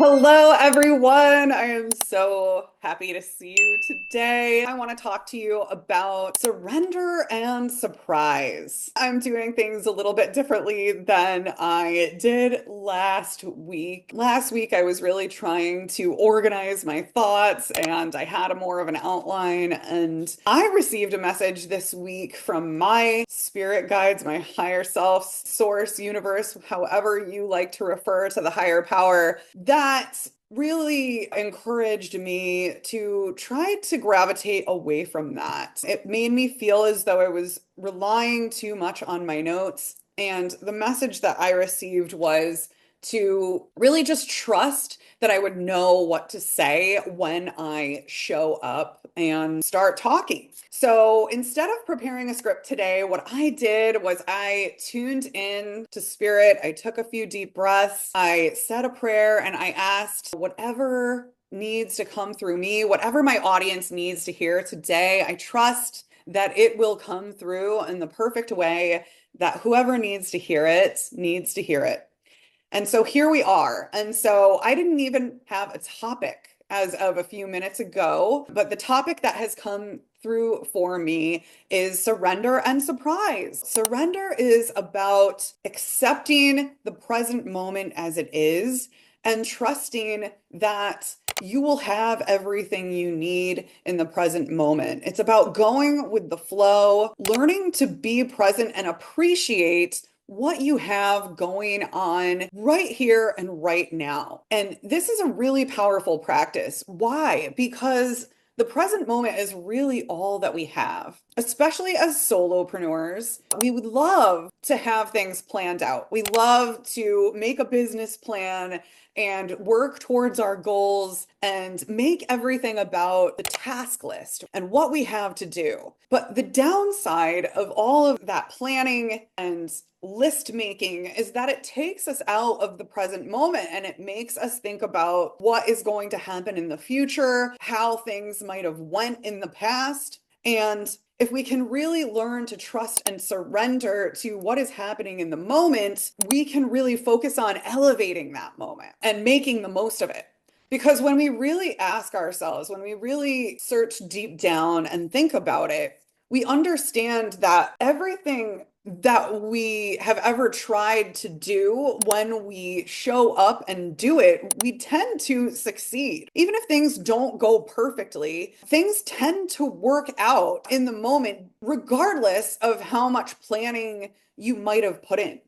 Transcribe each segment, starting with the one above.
Hello, everyone. I am so happy to see you today. I want to talk to you about surrender and surprise. I'm doing things a little bit differently than I did last week. Last week, I was really trying to organize my thoughts and I had a more of an outline. And I received a message this week from my spirit guides, my higher self, source, universe, however you like to refer to the higher power, that really encouraged me to try to gravitate away from that. It made me feel as though I was relying too much on my notes. And the message that I received was to really just trust that I would know what to say when I show up and start talking. So instead of preparing a script today, what I did was I tuned in to spirit. I took a few deep breaths. I said a prayer and I asked whatever needs to come through me, whatever my audience needs to hear today. I trust that it will come through in the perfect way that whoever needs to hear it needs to hear it. And so here we are. And so I didn't even have a topic as of a few minutes ago, but the topic that has come through for me is surrender and surprise. Surrender is about accepting the present moment as it is and trusting that you will have everything you need in the present moment. It's about going with the flow, learning to be present and appreciate what you have going on right here and right now. And this is a really powerful practice. Why? Because the present moment is really all that we have, especially as solopreneurs. We would love to have things planned out. We love to make a business plan and work towards our goals and make everything about the task list and what we have to do. But the downside of all of that planning and list making is that it takes us out of the present moment and it makes us think about what is going to happen in the future, how things might have went in the past. And if we can really learn to trust and surrender to what is happening in the moment, we can really focus on elevating that moment and making the most of it. Because when we really ask ourselves, when we really search deep down and think about it, we understand that everything that we have ever tried to do, when we show up and do it, we tend to succeed. Even if things don't go perfectly, things tend to work out in the moment, regardless of how much planning you might have put in.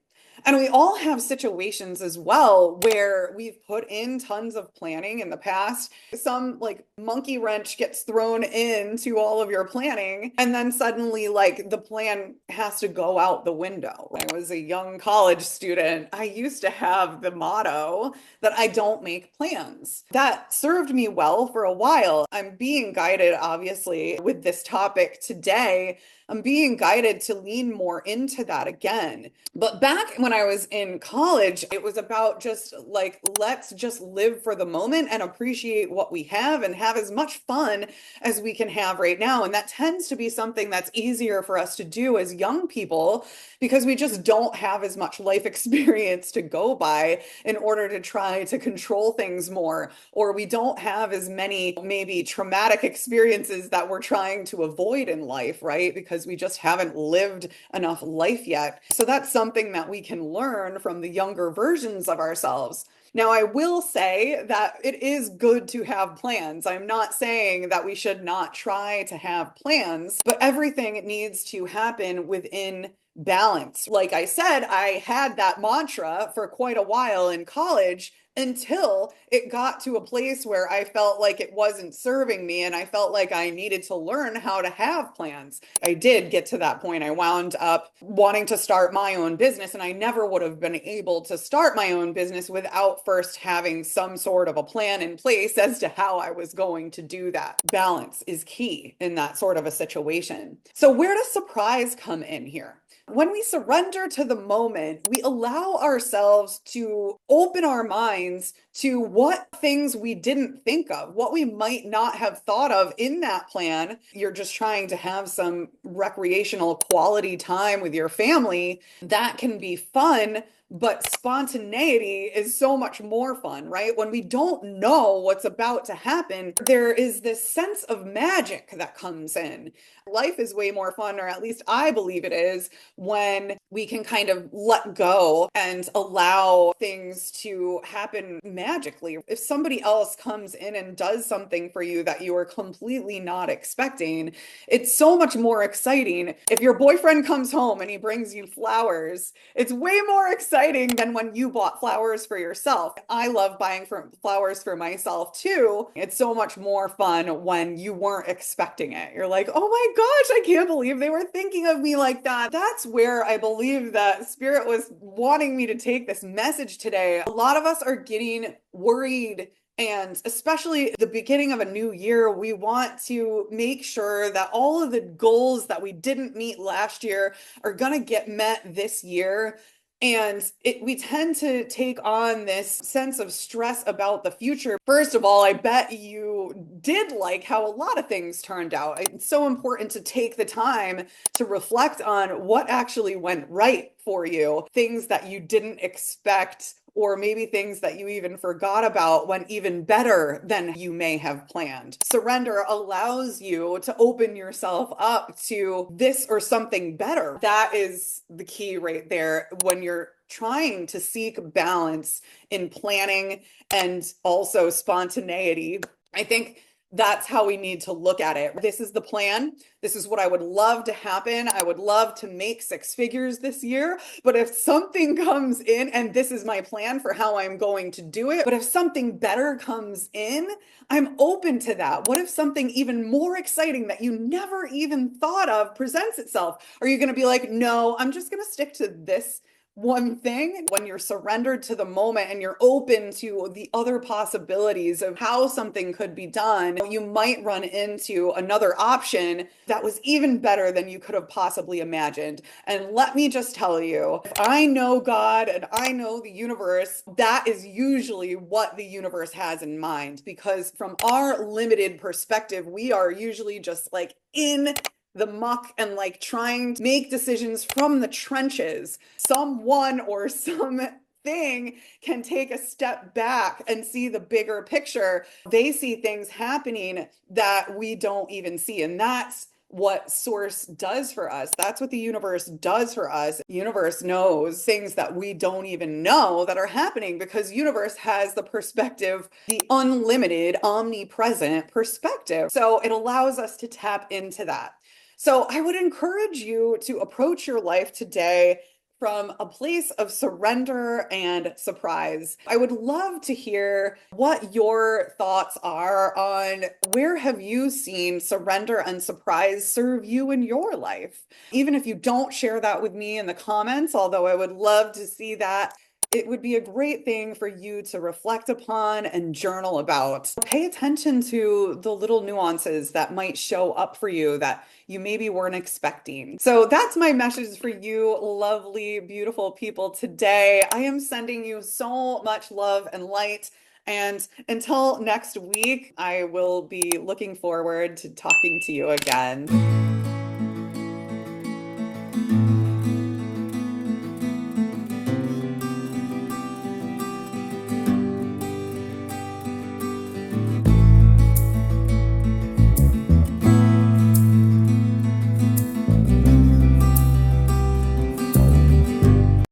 And we all have situations as well where we've put in tons of planning in the past. Some like monkey wrench gets thrown into all of your planning, and then suddenly, like, the plan has to go out the window. When I was a young college student, I used to have the motto that I don't make plans. That served me well for a while. I'm being guided, obviously, with this topic today. I'm being guided to lean more into that again. But back when I was in college, it was about just like, let's just live for the moment and appreciate what we have and have as much fun as we can have right now. And that tends to be something that's easier for us to do as young people because we just don't have as much life experience to go by in order to try to control things more, or we don't have as many maybe traumatic experiences that we're trying to avoid in life, right? Because we just haven't lived enough life yet. So that's something that we can learn from the younger versions of ourselves. Now, I will say that it is good to have plans. I'm not saying that we should not try to have plans, but everything needs to happen within balance. Like I said, I had that mantra for quite a while in college until it got to a place where I felt like it wasn't serving me and I felt like I needed to learn how to have plans. I did get to that point. I wound up wanting to start my own business, and I never would have been able to start my own business without first having some sort of a plan in place as to how I was going to do that. Balance is key in that sort of a situation. So where does surprise come in here? When we surrender to the moment, we allow ourselves to open our minds to what things we didn't think of, what we might not have thought of in that plan. You're just trying to have some recreational quality time with your family. That can be fun, But spontaneity is so much more fun, right? When we don't know what's about to happen, there is this sense of magic that comes in. Life is way more fun, or at least I believe it is, when we can kind of let go and allow things to happen magically. If somebody else comes in and does something for you that you are completely not expecting, it's so much more exciting. If your boyfriend comes home and he brings you flowers, it's way more exciting than when you bought flowers for yourself. I love buying flowers for myself too. It's so much more fun when you weren't expecting it. You're like, oh my gosh, I can't believe they were thinking of me like that. That's where I believe that Spirit was wanting me to take this message today. A lot of us are getting worried, and especially the beginning of a new year, we want to make sure that all of the goals that we didn't meet last year are going to get met this year. And we tend to take on this sense of stress about the future. First of all, I bet you did like how a lot of things turned out. It's so important to take the time to reflect on what actually went right for you, things that you didn't expect, or maybe things that you even forgot about went even better than you may have planned. Surrender allows you to open yourself up to this or something better. That is the key right there when you're trying to seek balance in planning and also spontaneity. I think that's how we need to look at it. This is the plan. This is what I would love to happen. I would love to make 6 figures this year. But if something comes in, and this is my plan for how I'm going to do it, but if something better comes in, I'm open to that. What if something even more exciting that you never even thought of presents itself? Are you going to be like, no, I'm just going to stick to this one thing? When you're surrendered to the moment and you're open to the other possibilities of how something could be done, you might run into another option that was even better than you could have possibly imagined. And let me just tell you, if I know God and I know the universe, that is usually what the universe has in mind, because from our limited perspective, we are usually just like in the muck and like trying to make decisions from the trenches. Someone or something can take a step back and see the bigger picture. They see things happening that we don't even see. And that's what source does for us. That's what the universe does for us. The universe knows things that we don't even know that are happening, because universe has the perspective, the unlimited, omnipresent perspective. So it allows us to tap into that. So I would encourage you to approach your life today from a place of surrender and surprise. I would love to hear what your thoughts are on where have you seen surrender and surprise serve you in your life. Even if you don't share that with me in the comments, although I would love to see that, it would be a great thing for you to reflect upon and journal about. Pay attention to the little nuances that might show up for you that you maybe weren't expecting. So that's my message for you, lovely, beautiful people today. I am sending you so much love and light. And until next week, I will be looking forward to talking to you again.